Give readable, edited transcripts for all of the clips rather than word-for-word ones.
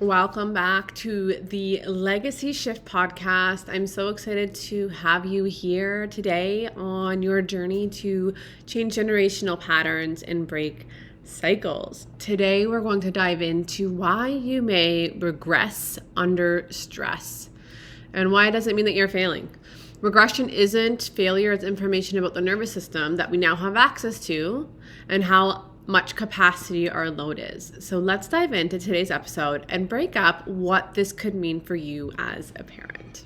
Welcome back to the Legacy Shift podcast. I'm so excited to have you here today on your journey to change generational patterns and break cycles. Today, we're going to dive into why you may regress under stress and why it doesn't mean that you're failing. Regression isn't failure, it's information about the nervous system that we now have access to and how much capacity our load is. So let's dive into today's episode and break up what this could mean for you as a parent.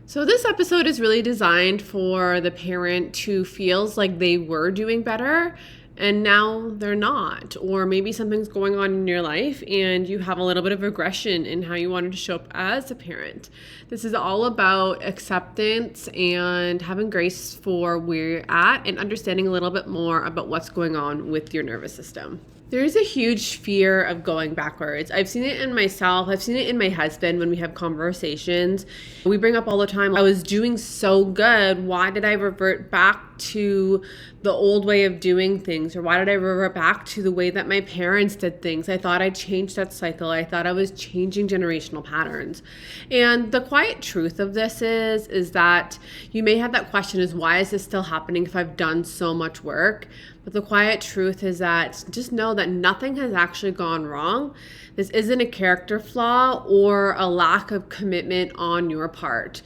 So this episode is really designed for the parent who feels like they were doing better and now they're not, or maybe something's going on in your life and you have a little bit of regression in how you wanted to show up as a parent. This is all about acceptance and having grace for where you're at and understanding a little bit more about what's going on with your nervous system. There is a huge fear of going backwards. I've seen it in myself. I've seen it in my husband when we have conversations. We bring up all the time, I was doing so good. Why did I revert back to the old way of doing things? Or why did I revert back to the way that my parents did things? I thought I changed that cycle. I thought I was changing generational patterns. And the quiet truth of this is that you may have that question is, why is this still happening if I've done so much work? But the quiet truth is that just know that nothing has actually gone wrong. This isn't a character flaw or a lack of commitment on your part.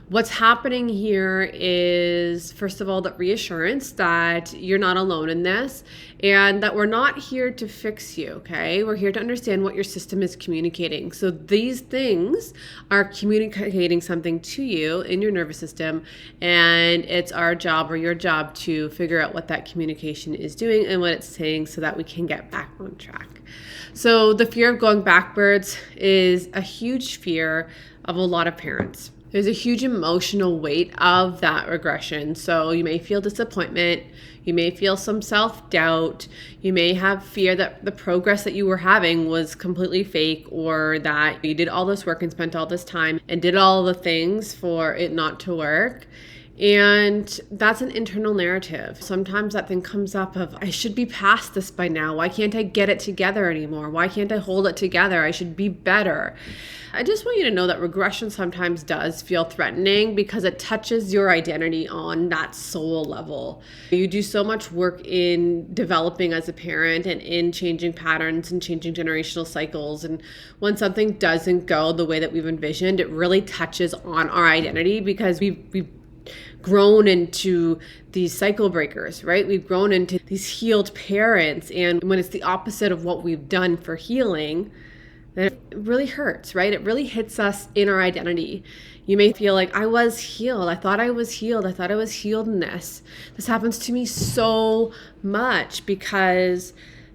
What's happening here is, first of all, that reassurance that you're not alone in this and that we're not here to fix you, okay? We're here to understand what your system is communicating. So these things are communicating something to you in your nervous system, and it's our job or your job to figure out what that communication is doing and what it's saying so that we can get back on track. So the fear of going backwards is a huge fear of a lot of parents. There's a huge emotional weight of that regression. So you may feel disappointment. You may feel some self-doubt. You may have fear that the progress that you were having was completely fake, or that you did all this work and spent all this time and did all the things for it not to work. And that's an internal narrative. Sometimes that thing comes up of, I should be past this by now. Why can't I get it together anymore? Why can't I hold it together? I should be better. I just want you to know that regression sometimes does feel threatening because it touches your identity on that soul level. You do so much work in developing as a parent and in changing patterns and changing generational cycles. And when something doesn't go the way that we've envisioned, it really touches on our identity because we've grown into these cycle breakers, right? We've grown into these healed parents. And when it's the opposite of what we've done for healing, then it really hurts, right? It really hits us in our identity. You may feel like, I was healed. I thought I was healed. I thought I was healed in this. This happens to me so much because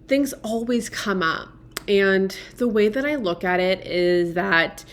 things always come up. And the way that I look at it is that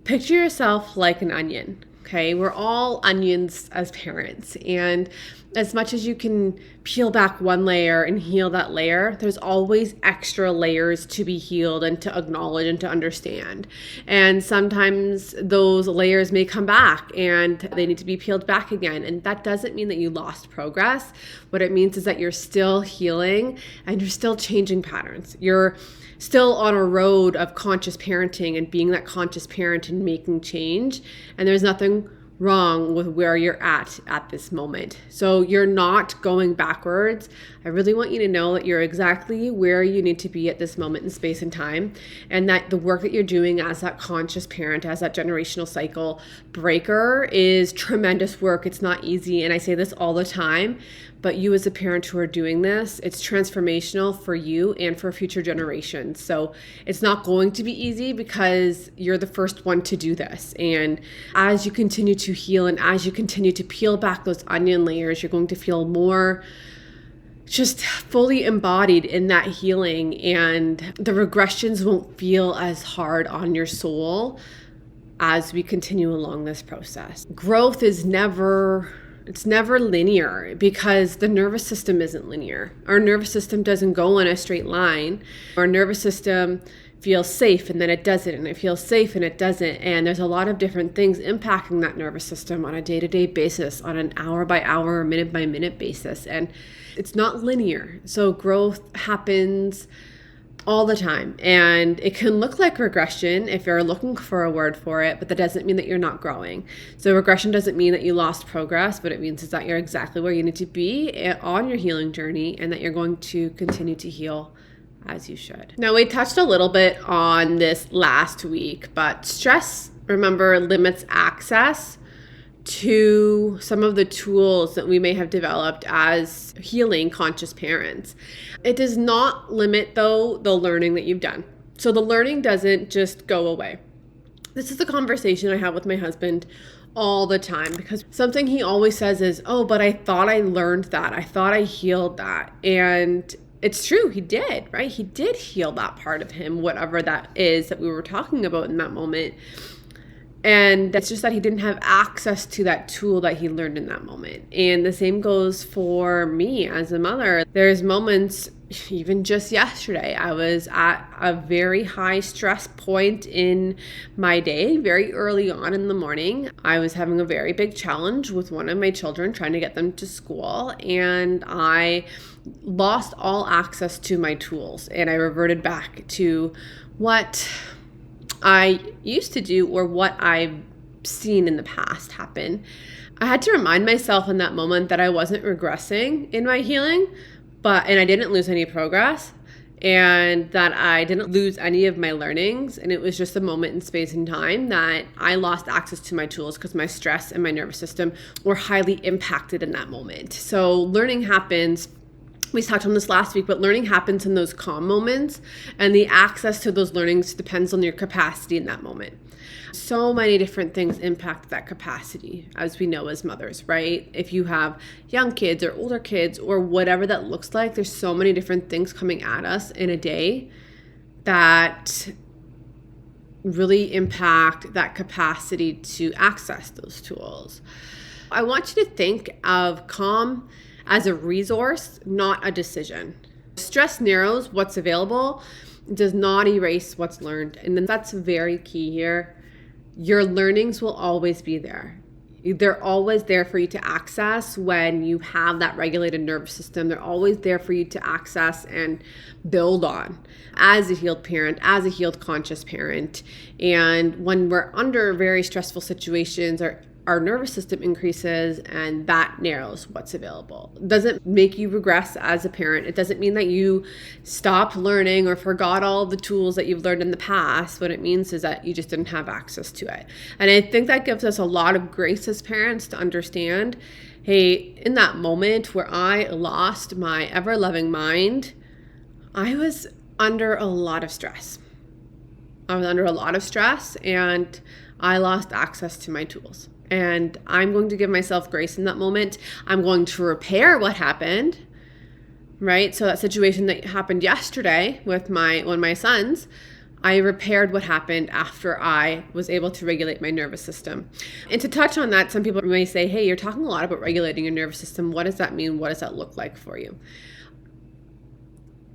picture yourself like an onion. Okay, we're all onions as parents, and as much as you can peel back one layer and heal that layer, there's always extra layers to be healed and to acknowledge and to understand. And sometimes those layers may come back and they need to be peeled back again. And that doesn't mean that you lost progress. What it means is that you're still healing and you're still changing patterns. You're still on a road of conscious parenting and being that conscious parent and making change. And there's nothing wrong with where you're at this moment. So you're not going backwards. I really want you to know that you're exactly where you need to be at this moment in space and time, and that the work that you're doing as that conscious parent, as that generational cycle breaker is tremendous work. It's not easy. And I say this all the time, but you as a parent who are doing this, it's transformational for you and for future generations. So it's not going to be easy because you're the first one to do this. And as you continue to heal and as you continue to peel back those onion layers, you're going to feel more just fully embodied in that healing, and the regressions won't feel as hard on your soul as we continue along this process. Growth is never linear because the nervous system isn't linear. Our nervous system doesn't go in a straight line. Our nervous system feels safe and then it doesn't, and it feels safe and it doesn't. And there's a lot of different things impacting that nervous system on a day-to-day basis, on an hour-by-hour, minute-by-minute basis. And it's not linear. So growth happens all the time. And it can look like regression if you're looking for a word for it, but that doesn't mean that you're not growing. So regression doesn't mean that you lost progress. What it means is that you're exactly where you need to be on your healing journey, and that you're going to continue to heal as you should. Now, we touched a little bit on this last week, but stress, remember, limits access to some of the tools that we may have developed as healing conscious parents. It does not limit, though, the learning that you've done. So the learning doesn't just go away. This is the conversation I have with my husband all the time, because something he always says is, oh, but I thought I learned that. I thought I healed that. And it's true, he did, right? He did heal that part of him, whatever that is that we were talking about in that moment. And that's just that he didn't have access to that tool that he learned in that moment. And the same goes for me as a mother. There's moments, even just yesterday, I was at a very high stress point in my day, very early on in the morning. I was having a very big challenge with one of my children, trying to get them to school. And I lost all access to my tools. And I reverted back to what I used to do, or what I've seen in the past happen. I had to remind myself in that moment that I wasn't regressing in my healing, and I didn't lose any progress, and that I didn't lose any of my learnings. And it was just a moment in space and time that I lost access to my tools because my stress and my nervous system were highly impacted in that moment. So learning happens. We talked on this last week, but learning happens in those calm moments, and the access to those learnings depends on your capacity in that moment. So many different things impact that capacity, as we know as mothers, right? If you have young kids or older kids or whatever that looks like, there's so many different things coming at us in a day that really impact that capacity to access those tools. I want you to think of calm as a resource, not a decision. Stress narrows what's available, does not erase what's learned. And then that's very key here. Your learnings will always be there. They're always there for you to access when you have that regulated nervous system. They're always there for you to access and build on as a healed parent, as a healed conscious parent. And when we're under very stressful situations, our nervous system increases, and that narrows what's available. It doesn't make you regress as a parent. It doesn't mean that you stopped learning or forgot all the tools that you've learned in the past. What it means is that you just didn't have access to it. And I think that gives us a lot of grace as parents to understand, hey, in that moment where I lost my ever-loving mind, I was under a lot of stress. And I lost access to my tools. And I'm going to give myself grace in that moment. I'm going to repair what happened, right? So that situation that happened yesterday with one of my sons, I repaired what happened after I was able to regulate my nervous system. And to touch on that, some people may say, hey, you're talking a lot about regulating your nervous system. What does that mean? What does that look like for you?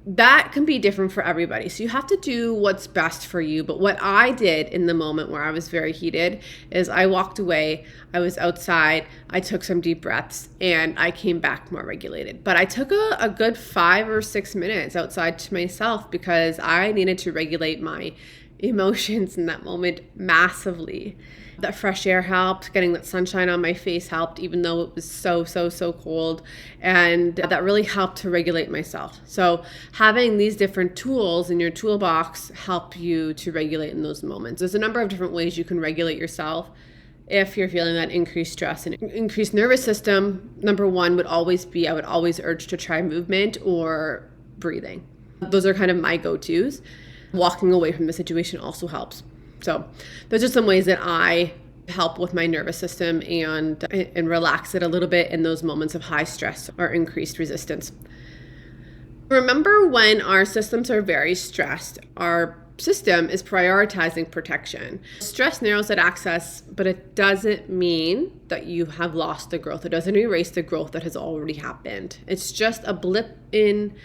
That can be different for everybody. So you have to do what's best for you. But what I did in the moment where I was very heated is I walked away, I was outside, I took some deep breaths, and I came back more regulated. But I took a good 5 or 6 minutes outside to myself because I needed to regulate my emotions in that moment massively. That fresh air helped, getting that sunshine on my face helped, even though it was so cold. And that really helped to regulate myself. So having these different tools in your toolbox help you to regulate in those moments. There's a number of different ways you can regulate yourself if you're feeling that increased stress and increased nervous system. Number one would always be, I would always urge to try movement or breathing. Those are kind of my go-tos. Walking away from the situation also helps. So those are some ways that I help with my nervous system and relax it a little bit in those moments of high stress or increased resistance. Remember, when our systems are very stressed, our system is prioritizing protection. Stress narrows that access, but it doesn't mean that you have lost the growth. It doesn't erase the growth that has already happened. It's just a blip in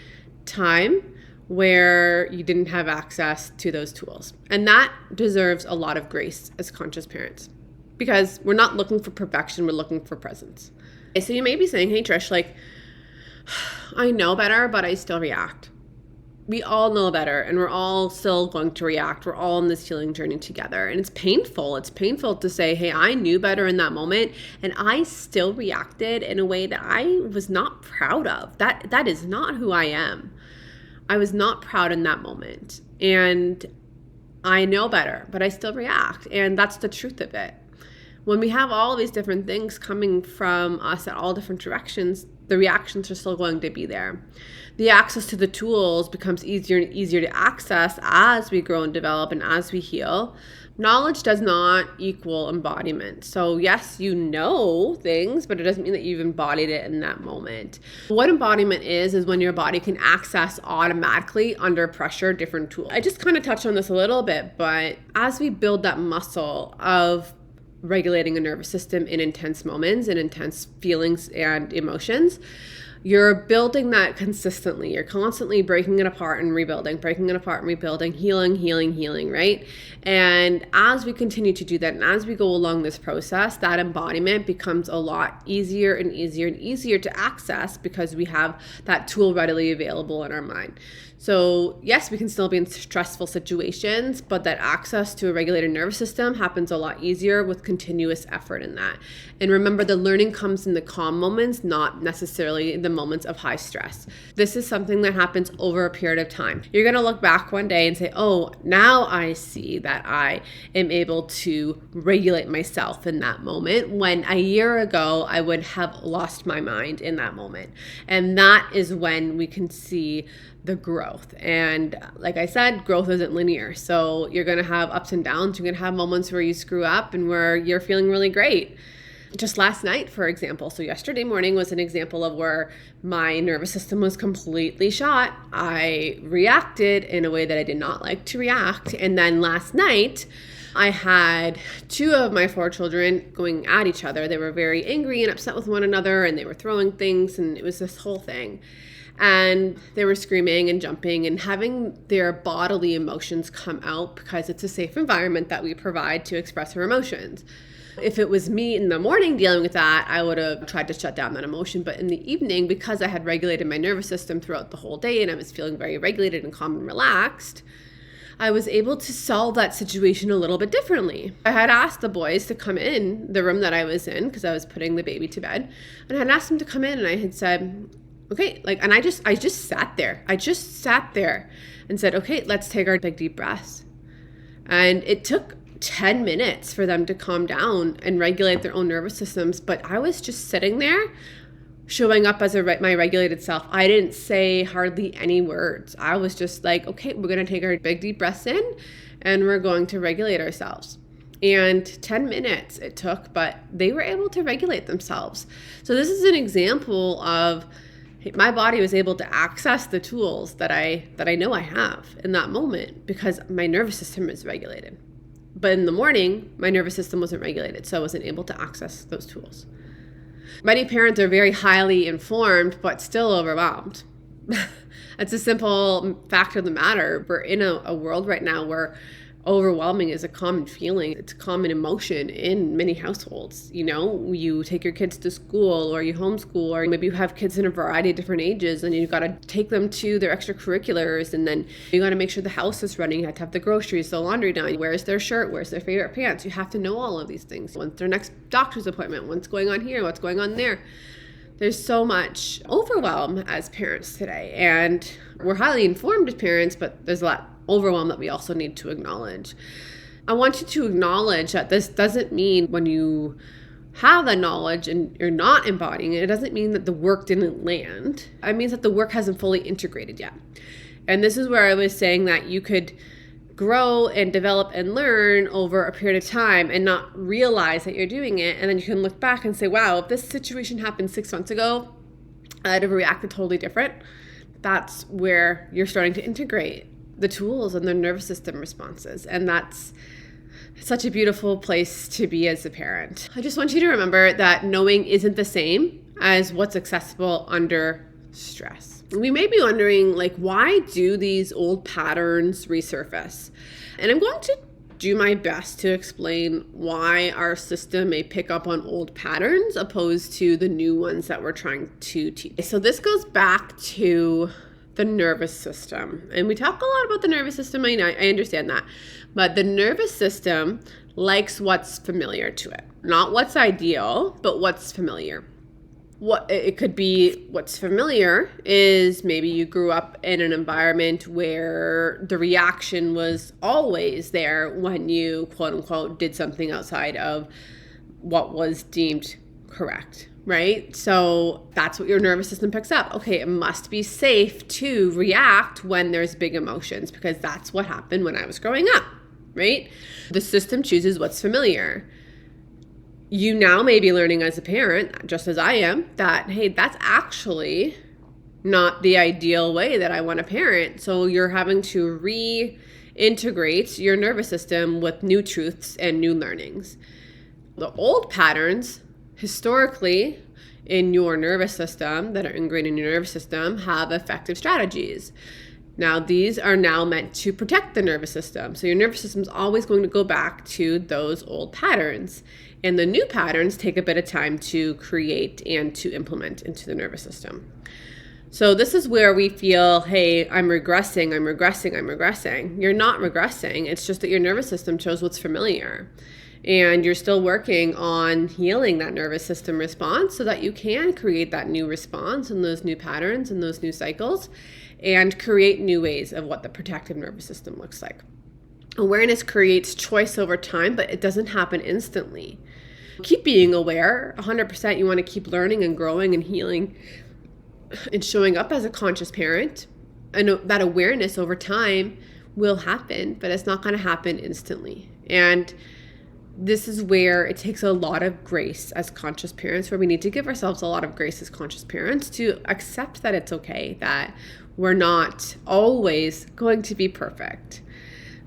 time where you didn't have access to those tools. And that deserves a lot of grace as conscious parents, because we're not looking for perfection, we're looking for presence. Okay, so you may be saying, hey Trish, I know better, but I still react. we all know better, and we're all still going to react. We're all in this healing journey together, and it's painful. It's painful to say, hey, I knew better in that moment, and I still reacted in a way that I was not proud of. That is not who I am. I was not proud in that moment, and I know better, but I still react, and that's the truth of it. When we have all these different things coming from us at all different directions, the reactions are still going to be there. The access to the tools becomes easier and easier to access as we grow and develop and as we heal. Knowledge does not equal embodiment. So yes, you know things, but it doesn't mean that you've embodied it in that moment. What embodiment is when your body can access automatically under pressure different tools. I just kind of touched on this a little bit, but as we build that muscle of regulating a nervous system in intense moments and intense feelings and emotions, you're building that consistently. You're constantly breaking it apart and rebuilding, healing, right? And as we continue to do that, and as we go along this process, that embodiment becomes a lot easier and easier to access because we have that tool readily available in our mind. So yes, we can still be in stressful situations, but that access to a regulated nervous system happens a lot easier with continuous effort in that. And remember, the learning comes in the calm moments, not necessarily the moments of high stress. This is something that happens over a period of time. You're going to look back one day and say, oh, now I see that I am able to regulate myself in that moment, when a year ago I would have lost my mind in that moment. And that is when we can see the growth. And like I said, growth isn't linear. So you're going to have ups and downs. You're going to have moments where you screw up and where you're feeling really great. Just last night, for example. So yesterday morning was an example of where my nervous system was completely shot. I reacted in a way that I did not like to react. And then last night, I had 2 of my 4 children going at each other. They were very angry and upset with one another, and they were throwing things, and it was this whole thing. And they were screaming and jumping and having their bodily emotions come out because it's a safe environment that we provide to express our emotions. If it was me in the morning dealing with that, I would have tried to shut down that emotion. But in the evening, because I had regulated my nervous system throughout the whole day and I was feeling very regulated and calm and relaxed, I was able to solve that situation a little bit differently. I had asked the boys to come in the room that I was in because I was putting the baby to bed. And I had asked them to come in, and I had said, okay, and I just sat there. I just sat there and said, okay, let's take our big deep breaths. And it took 10 minutes for them to calm down and regulate their own nervous systems. But I was just sitting there showing up as my regulated self. I didn't say hardly any words. I was just like, okay, we're going to take our big deep breaths in and we're going to regulate ourselves. And 10 minutes it took, but they were able to regulate themselves. So this is an example of my body was able to access the tools that I know I have in that moment because my nervous system is regulated. But in the morning, my nervous system wasn't regulated, so I wasn't able to access those tools. Many parents are very highly informed, but still overwhelmed. It's a simple fact of the matter. We're in a world right now where overwhelming is a common feeling. It's a common emotion in many households. You know, you take your kids to school or you homeschool, or maybe you have kids in a variety of different ages and you've got to take them to their extracurriculars, and then you got to make sure the house is running. You have to have the groceries, the laundry done. Where's their shirt? Where's their favorite pants? You have to know all of these things. When's their next doctor's appointment? What's going on here? What's going on there? There's so much overwhelm as parents today, and we're highly informed as parents, but there's a lot overwhelm that we also need to acknowledge. I want you to acknowledge that this doesn't mean when you have that knowledge and you're not embodying it, it doesn't mean that the work didn't land. It means that the work hasn't fully integrated yet. And this is where I was saying that you could grow and develop and learn over a period of time and not realize that you're doing it. And then you can look back and say, wow, if this situation happened 6 months ago, I'd have reacted totally different. That's where you're starting to integrate the tools and the nervous system responses. And that's such a beautiful place to be as a parent. I just want you to remember that knowing isn't the same as what's accessible under stress. We may be wondering, why do these old patterns resurface? And I'm going to do my best to explain why our system may pick up on old patterns opposed to the new ones that we're trying to teach. So this goes back to the nervous system. And we talk a lot about the nervous system. I understand that. But the nervous system likes what's familiar to it. Not what's ideal, but what's familiar. What it could be, what's familiar is maybe you grew up in an environment where the reaction was always there when you, quote unquote, did something outside of what was deemed correct, right? So that's what your nervous system picks up. Okay, it must be safe to react when there's big emotions because that's what happened when I was growing up, right? The system chooses what's familiar. You now may be learning as a parent, just as I am, that, hey, that's actually not the ideal way that I want to parent. So you're having to reintegrate your nervous system with new truths and new learnings. The old patterns, historically, in your nervous system, that are ingrained in your nervous system, have effective strategies. Now, these are now meant to protect the nervous system. So your nervous system is always going to go back to those old patterns. And the new patterns take a bit of time to create and to implement into the nervous system. So this is where we feel, hey, I'm regressing. You're not regressing. It's just that your nervous system chose what's familiar. And you're still working on healing that nervous system response so that you can create that new response and those new patterns and those new cycles and create new ways of what the protective nervous system looks like. Awareness creates choice over time, but it doesn't happen instantly. Keep being aware, 100%. You want to keep learning and growing and healing and showing up as a conscious parent. And that awareness over time will happen, but it's not going to happen instantly. And this is where it takes a lot of grace as conscious parents, where we need to give ourselves a lot of grace as conscious parents to accept that it's okay, that we're not always going to be perfect.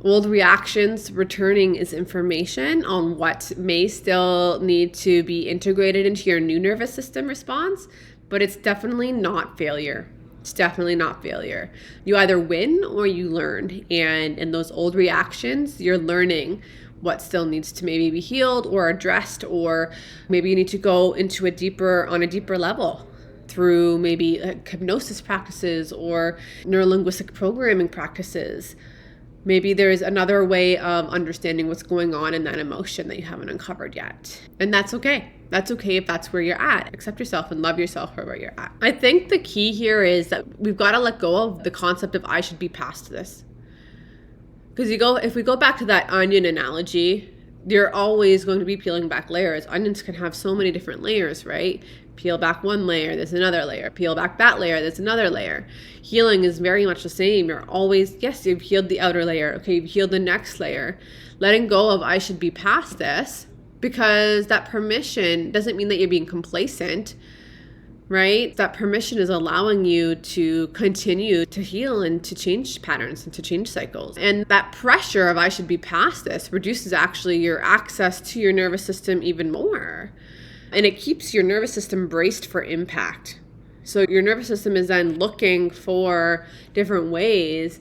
Old reactions returning is information on what may still need to be integrated into your new nervous system response, but it's definitely not failure. It's definitely not failure. You either win or you learn. And in those old reactions, you're learning what still needs to maybe be healed or addressed, or maybe you need to go into on a deeper level through maybe hypnosis practices or neurolinguistic programming practices. Maybe there's another way of understanding what's going on in that emotion that you haven't uncovered yet. And that's okay. That's okay if that's where you're at. Accept yourself and love yourself for where you're at. I think the key here is that we've got to let go of the concept of I should be past this. Because if we go back to that onion analogy, you're always going to be peeling back layers. Onions can have so many different layers, right? Peel back one layer, there's another layer. Peel back that layer, there's another layer. Healing is very much the same. You're always, yes, you've healed the outer layer. Okay, you've healed the next layer. Letting go of I should be past this, because that permission doesn't mean that you're being complacent, right? That permission is allowing you to continue to heal and to change patterns and to change cycles. And that pressure of I should be past this reduces actually your access to your nervous system even more. And it keeps your nervous system braced for impact. So your nervous system is then looking for different ways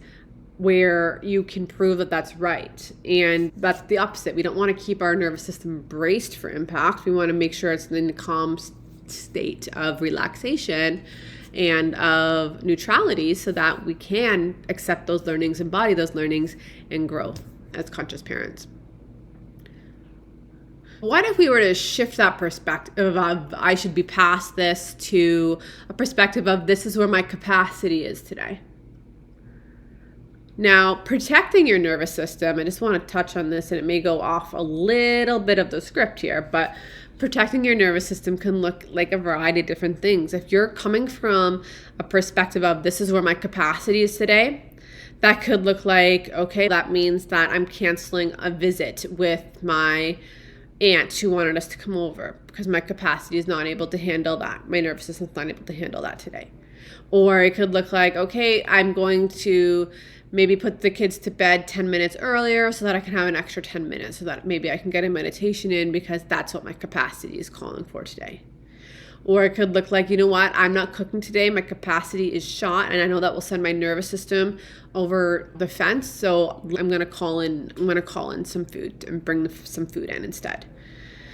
where you can prove that that's right. And that's the opposite. We don't want to keep our nervous system braced for impact. We want to make sure it's in a calm state of relaxation and of neutrality so that we can accept those learnings, embody those learnings, and grow as conscious parents. What if we were to shift that perspective of I should be past this to a perspective of this is where my capacity is today? Now, protecting your nervous system, I just want to touch on this, and it may go off a little bit of the script here, but protecting your nervous system can look like a variety of different things. If you're coming from a perspective of this is where my capacity is today, that could look like, okay, that means that I'm canceling a visit with my aunt who wanted us to come over because my capacity is not able to handle that. My nervous system is not able to handle that today. Or it could look like, okay, I'm going to maybe put the kids to bed 10 minutes earlier so that I can have an extra 10 minutes so that maybe I can get a meditation in because that's what my capacity is calling for today. Or it could look like, you know what, I'm not cooking today. My capacity is shot, and I know that will send my nervous system over the fence. So I'm going to call in some food and bring some food in instead.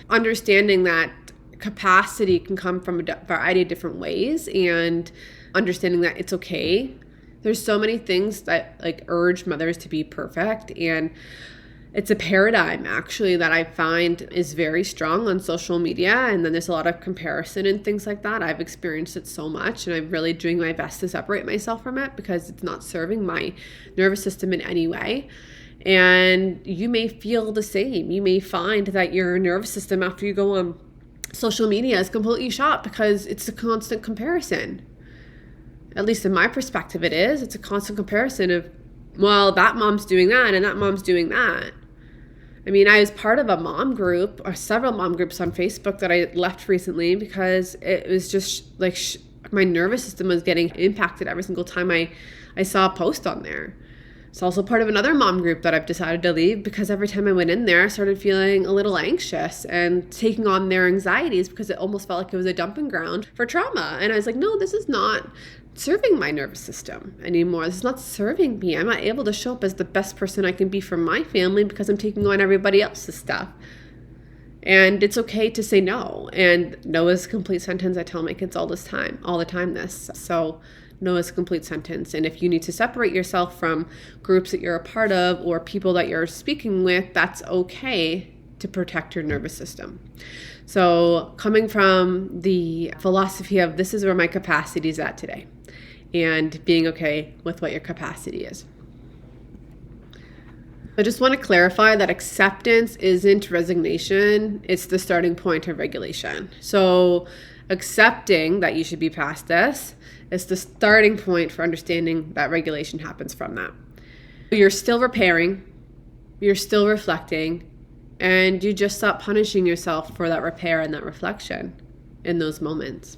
Understanding that capacity can come from a variety of different ways, and understanding that it's okay There's so many things that urge mothers to be perfect, and it's a paradigm actually that I find is very strong on social media, and then there's a lot of comparison and things like that. I've experienced it so much, and I'm really doing my best to separate myself from it because it's not serving my nervous system in any way. And you may feel the same. You may find that your nervous system after you go on social media is completely shot because it's a constant comparison. At least in my perspective, it is. It's a constant comparison of, well, that mom's doing that and that mom's doing that. I mean, I was part of a mom group or several mom groups on Facebook that I left recently because it was just like my nervous system was getting impacted every single time I saw a post on there. It's also part of another mom group that I've decided to leave because every time I went in there, I started feeling a little anxious and taking on their anxieties because it almost felt like it was a dumping ground for trauma. And I was like, no, this is not serving my nervous system anymore. This is not serving me. I'm not able to show up as the best person I can be for my family because I'm taking on everybody else's stuff. And it's okay to say no. And no is a complete sentence. I tell my kids all the time this. So no is a complete sentence. And if you need to separate yourself from groups that you're a part of or people that you're speaking with, that's okay to protect your nervous system. So coming from the philosophy of this is where my capacity is at today, and being okay with what your capacity is. I just want to clarify that acceptance isn't resignation. It's the starting point of regulation. So accepting that you should be past this is the starting point for understanding that regulation happens from that. You're still repairing, you're still reflecting, and you just stop punishing yourself for that repair and that reflection in those moments.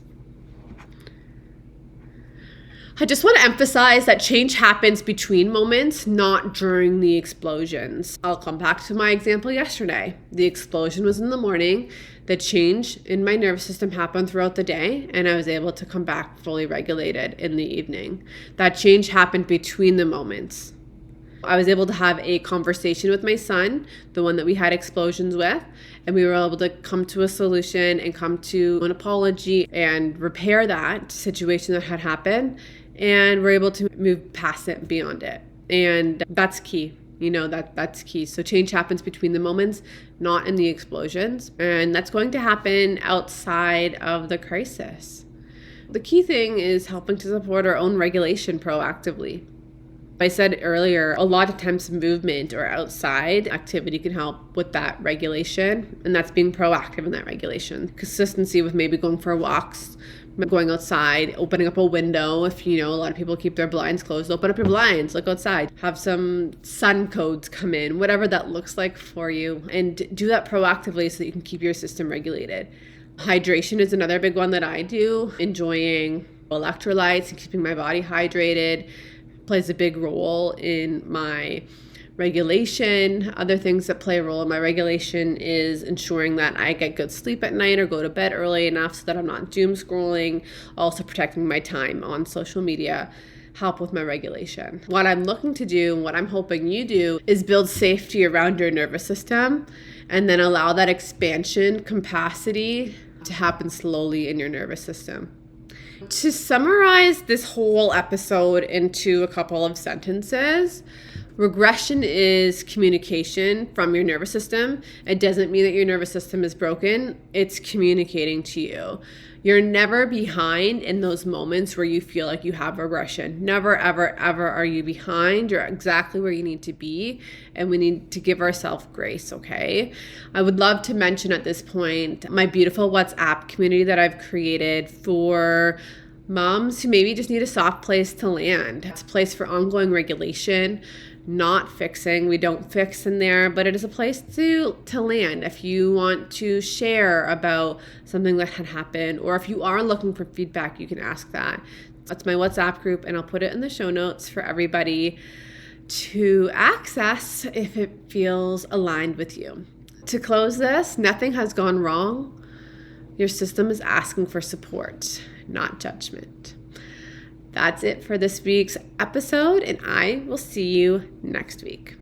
I just want to emphasize that change happens between moments, not during the explosions. I'll come back to my example yesterday. The explosion was in the morning. The change in my nervous system happened throughout the day, and I was able to come back fully regulated in the evening. That change happened between the moments. I was able to have a conversation with my son, the one that we had explosions with, and we were able to come to a solution and come to an apology and repair that situation that had happened. And we're able to move past it, beyond it. And that's key. That's key. So change happens between the moments, not in the explosions. And that's going to happen outside of the crisis. The key thing is helping to support our own regulation proactively. I said earlier, a lot of times movement or outside activity can help with that regulation, and that's being proactive in that regulation. Consistency with maybe going for walks, going outside, opening up a window. If a lot of people keep their blinds closed, open up your blinds, look outside, have some sun codes come in, whatever that looks like for you, and do that proactively so that you can keep your system regulated. Hydration is another big one that I do, enjoying electrolytes and keeping my body hydrated. Plays a big role in my regulation. Other things that play a role in my regulation is ensuring that I get good sleep at night or go to bed early enough so that I'm not doom scrolling. Also protecting my time on social media help with my regulation. What I'm looking to do, and what I'm hoping you do, is build safety around your nervous system and then allow that expansion capacity to happen slowly in your nervous system. To summarize this whole episode into a couple of sentences, regression is communication from your nervous system. It doesn't mean that your nervous system is broken. It's communicating to you. You're never behind in those moments where you feel like you have regression. Never, ever, ever are you behind. You're exactly where you need to be, and we need to give ourselves grace, okay? I would love to mention at this point my beautiful WhatsApp community that I've created for moms who maybe just need a soft place to land. It's a place for ongoing regulation, not fixing. We don't fix in there, but it is a place to land. If you want to share about something that had happened, or if you are looking for feedback, you can ask that. That's my WhatsApp group, and I'll put it in the show notes for everybody to access if it feels aligned with you. To close this, nothing has gone wrong. Your system is asking for support, not judgment. That's it for this week's episode, and I will see you next week.